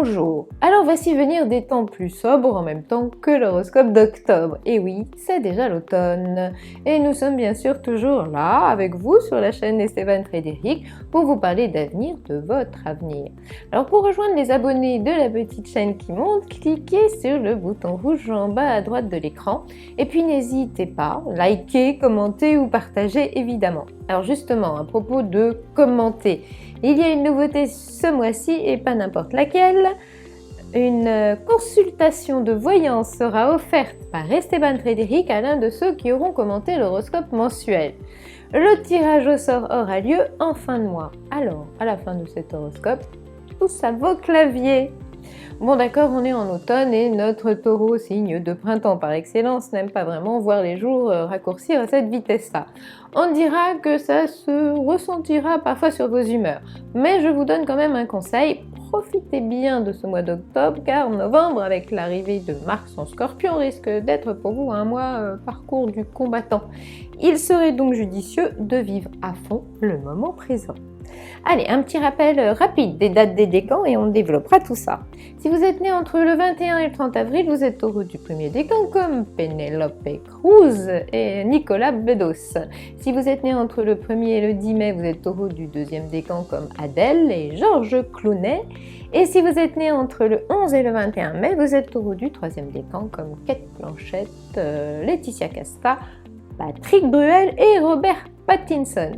Bonjour, alors voici venir des temps plus sobres en même temps que l'horoscope d'octobre. Et oui, c'est déjà l'automne. Et nous sommes bien sûr toujours là avec vous sur la chaîne Esteban Frédéric pour vous parler d'avenir, de votre avenir. Alors pour rejoindre les abonnés de la petite chaîne qui monte, cliquez sur le bouton rouge en bas à droite de l'écran. Et puis n'hésitez pas, likez, commentez ou partagez évidemment. Alors justement, à propos de commenter, il y a une nouveauté ce mois-ci et pas n'importe laquelle. Une consultation de voyance sera offerte par Esteban Frédéric à l'un de ceux qui auront commenté l'horoscope mensuel. Le tirage au sort aura lieu en fin de mois. Alors, à la fin de cet horoscope, tous à vos claviers. Bon d'accord, on est en automne et notre taureau, signe de printemps par excellence, n'aime pas vraiment voir les jours raccourcir à cette vitesse-là. On dira que ça se ressentira parfois sur vos humeurs, mais je vous donne quand même un conseil, profitez bien de ce mois d'octobre car novembre, avec l'arrivée de Mars en Scorpion, risque d'être pour vous un mois parcours du combattant. Il serait donc judicieux de vivre à fond le moment présent. Allez, un petit rappel rapide des dates des décans et on développera tout ça. Si vous êtes né entre le 21 et le 30 avril, vous êtes taureau du premier décan comme Penélope Cruz et Nicolas Bedos. Si vous êtes né entre le 1er et le 10 mai, vous êtes taureau du deuxième décan comme Adèle et Georges Clooney. Et si vous êtes né entre le 11 et le 21 mai, vous êtes taureau du troisième décan comme Cate Blanchett, Laetitia Casta, Patrick Bruel et Robert Pattinson.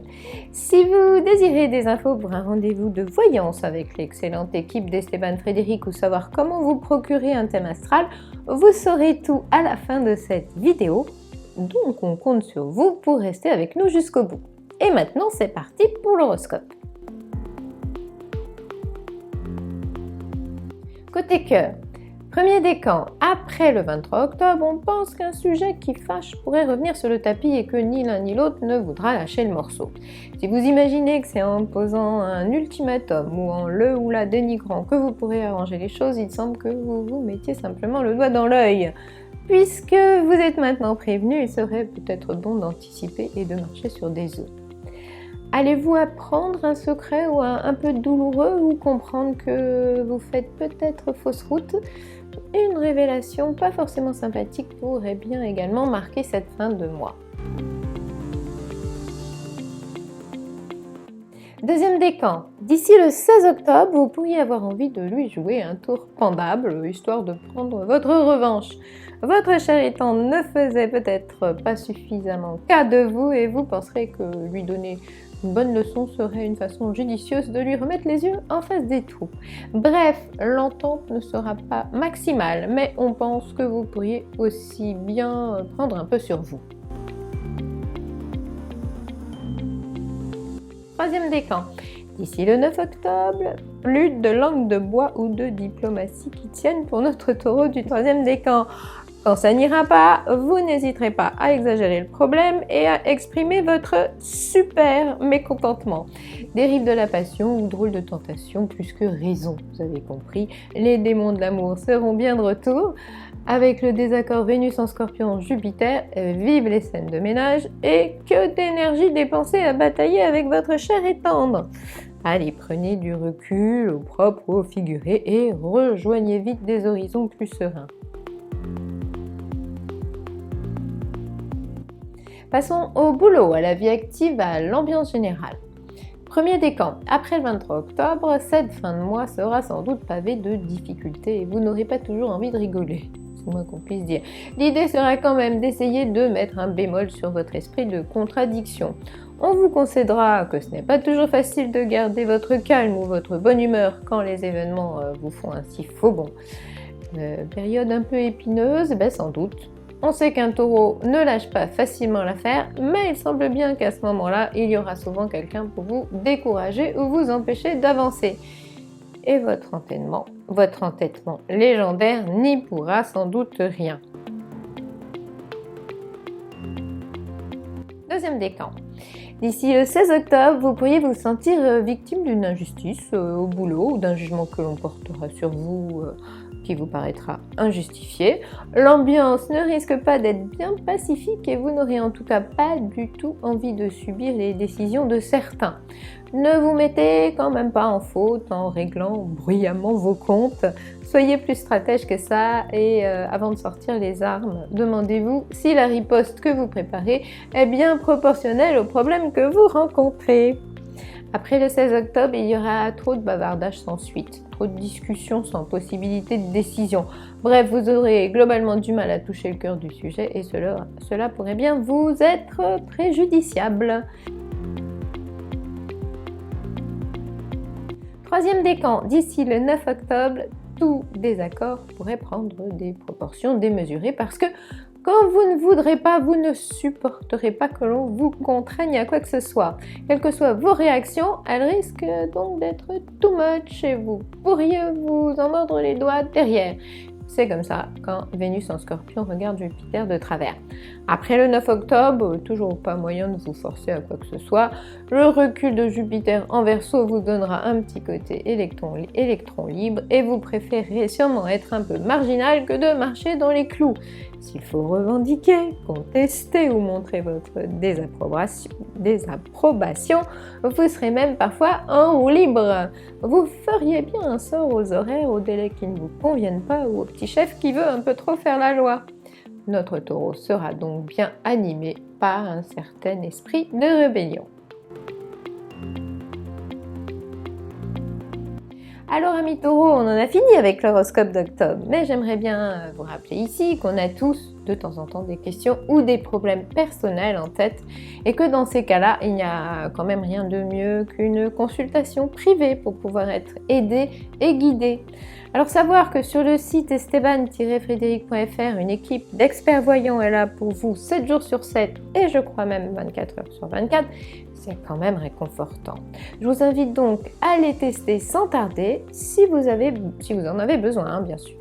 Si vous désirez des infos pour un rendez-vous de voyance avec l'excellente équipe d'Esteban Frédéric ou savoir comment vous procurer un thème astral, vous saurez tout à la fin de cette vidéo. Donc on compte sur vous pour rester avec nous jusqu'au bout. Et maintenant c'est parti pour l'horoscope. Côté cœur. Premier décan, après le 23 octobre, on pense qu'un sujet qui fâche pourrait revenir sur le tapis et que ni l'un ni l'autre ne voudra lâcher le morceau. Si vous imaginez que c'est en posant un ultimatum ou en le ou la dénigrant que vous pourrez arranger les choses, il semble que vous vous mettiez simplement le doigt dans l'œil. Puisque vous êtes maintenant prévenu, il serait peut-être bon d'anticiper et de marcher sur des œufs. Allez-vous apprendre un secret ou un peu douloureux ou comprendre que vous faites peut-être fausse route? Une révélation pas forcément sympathique pourrait bien également marquer cette fin de mois. Deuxième décan, d'ici le 16 octobre, vous pourriez avoir envie de lui jouer un tour pendable, histoire de prendre votre revanche. Votre charitant ne faisait peut-être pas suffisamment cas de vous et vous penserez que lui donner une bonne leçon serait une façon judicieuse de lui remettre les yeux en face des trous. Bref, l'entente ne sera pas maximale, mais on pense que vous pourriez aussi bien prendre un peu sur vous. Troisième décan. D'ici le 9 octobre, plus de langue de bois ou de diplomatie qui tiennent pour notre taureau du troisième décan. Quand ça n'ira pas, vous n'hésiterez pas à exagérer le problème et à exprimer votre super mécontentement. Dérive de la passion ou drôle de tentation plus que raison, vous avez compris. Les démons de l'amour seront bien de retour. Avec le désaccord Vénus en Scorpion Jupiter, vive les scènes de ménage et que d'énergie dépensée à batailler avec votre chair et tendre. Allez, prenez du recul au propre ou au figuré et rejoignez vite des horizons plus sereins. Passons au boulot, à la vie active, à l'ambiance générale. Premier décan, après le 23 octobre, cette fin de mois sera sans doute pavée de difficultés et vous n'aurez pas toujours envie de rigoler. C'est moins qu'on puisse dire. L'idée sera quand même d'essayer de mettre un bémol sur votre esprit de contradiction. On vous concédera que ce n'est pas toujours facile de garder votre calme ou votre bonne humeur quand les événements vous font ainsi faux bond. Période un peu épineuse, sans doute. On sait qu'un taureau ne lâche pas facilement l'affaire, mais il semble bien qu'à ce moment-là, il y aura souvent quelqu'un pour vous décourager ou vous empêcher d'avancer. Et votre entêtement légendaire n'y pourra sans doute rien. Deuxième décan. D'ici le 16 octobre, vous pourriez vous sentir victime d'une injustice au boulot ou d'un jugement que l'on portera sur vous qui vous paraîtra injustifié. L'ambiance ne risque pas d'être bien pacifique et vous n'aurez en tout cas pas du tout envie de subir les décisions de certains. Ne vous mettez quand même pas en faute en réglant bruyamment vos comptes. Soyez plus stratège que ça et avant de sortir les armes, demandez-vous si la riposte que vous préparez est bien proportionnelle aux problèmes que vous rencontrez. Après le 16 octobre, il y aura trop de bavardage sans suite, trop de discussions sans possibilité de décision. Bref, vous aurez globalement du mal à toucher le cœur du sujet et cela pourrait bien vous être préjudiciable. Troisième décan, d'ici le 9 octobre, tout désaccord pourrait prendre des proportions démesurées parce que quand vous ne voudrez pas, vous ne supporterez pas que l'on vous contraigne à quoi que ce soit. Quelles que soient vos réactions, elles risquent donc d'être too much et vous pourriez vous en mordre les doigts derrière. C'est comme ça quand Vénus en Scorpion regarde Jupiter de travers. Après le 9 octobre, toujours pas moyen de vous forcer à quoi que ce soit. Le recul de Jupiter en Verseau vous donnera un petit côté électron libre et vous préférerez sûrement être un peu marginal que de marcher dans les clous. S'il faut revendiquer, contester ou montrer votre désapprobation, vous serez même parfois en roue libre. Vous feriez bien un sort aux horaires, aux délais qui ne vous conviennent pas ou au petit chef qui veut un peu trop faire la loi. Notre taureau sera donc bien animé par un certain esprit de rébellion. Alors amis taureaux, on en a fini avec l'horoscope d'octobre, mais j'aimerais bien vous rappeler ici qu'on a tous de temps en temps des questions ou des problèmes personnels en tête et que dans ces cas-là, il n'y a quand même rien de mieux qu'une consultation privée pour pouvoir être aidé et guidé. Alors savoir que sur le site esteban-frédéric.fr, une équipe d'experts voyants est là pour vous 7 jours sur 7 et je crois même 24 heures sur 24, c'est quand même réconfortant. Je vous invite donc à les tester sans tarder si vous en avez besoin, bien sûr.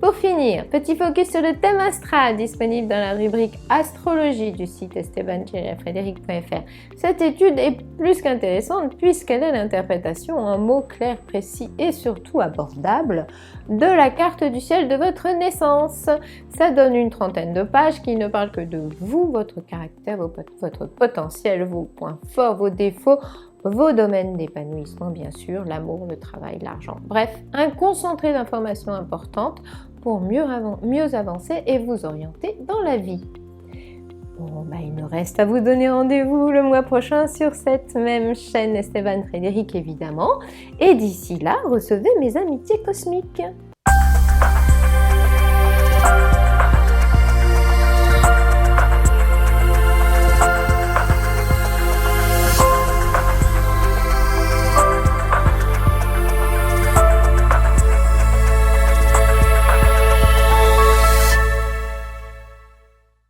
Pour finir, petit focus sur le thème astral disponible dans la rubrique Astrologie du site esteban-frédéric.fr. Cette étude est plus qu'intéressante puisqu'elle est l'interprétation en mots clairs, précis et surtout abordables de la carte du ciel de votre naissance. Ça donne une trentaine de pages qui ne parlent que de vous, votre caractère, votre potentiel, vos points forts, vos défauts, vos domaines d'épanouissement bien sûr, l'amour, le travail, l'argent. Bref, un concentré d'informations importantes pour mieux avancer et vous orienter dans la vie. Bon, il me reste à vous donner rendez-vous le mois prochain sur cette même chaîne Esteban Frédéric évidemment. Et d'ici là, recevez mes amitiés cosmiques.